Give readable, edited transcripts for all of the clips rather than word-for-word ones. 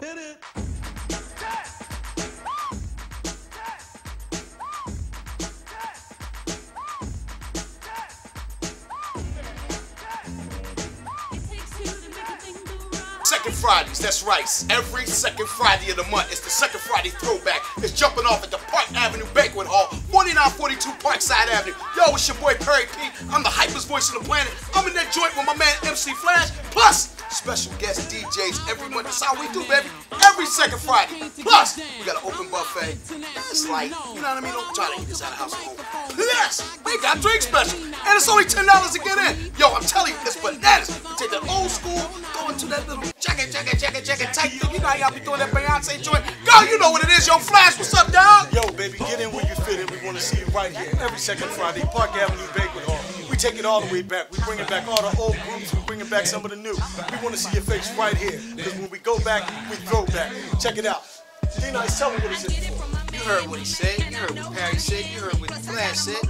Hit it. Second Fridays, that's right. Every second Friday of the month, it's the Second Friday Throwback. It's jumping off at the Park Avenue Banquet Hall, 4942 Parkside Avenue. Yo, it's your boy Perry P. I'm the hypest voice on the planet. I'm in that joint with my man MC Flash, plus special guest DJs every month. That's how we do, baby. Every second Friday. Plus, we got an open buffet. It's like, you know what I mean? Don't try to eat this out of house at home. Plus, they got drink special. And it's only $10 to get in. Yo, I'm telling you, it's bananas. You take that old school, go into that little check it type thing. You know how y'all be doing that Beyonce joint. Girl, you know what it is. Yo, Flash, what's up, dog? Yo, baby, get in where you fit in. We want to see you right here every second Friday, Park Avenue Banquet Hall. We take it all the way back. We bringing back all the old groups. We bringing back some of the new. We want to see your face right here. Because when we go back, we throw back. Check it out. D-Nice, tell me what it's in for. You heard what he said. You heard what Perry said. You heard what Flash said.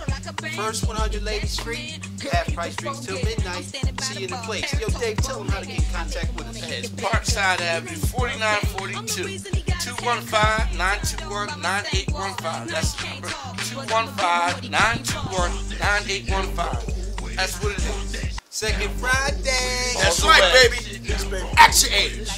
First 100 Ladies free. Half price drinks till midnight. See you in the place. Yo, Dave, tell them how to get in contact with us. It's Parkside Avenue, 4942, 215-921-9815. That's the number, 215-921-9815. That's what it is. Second Friday. That's right, baby. Yes, baby. At your age.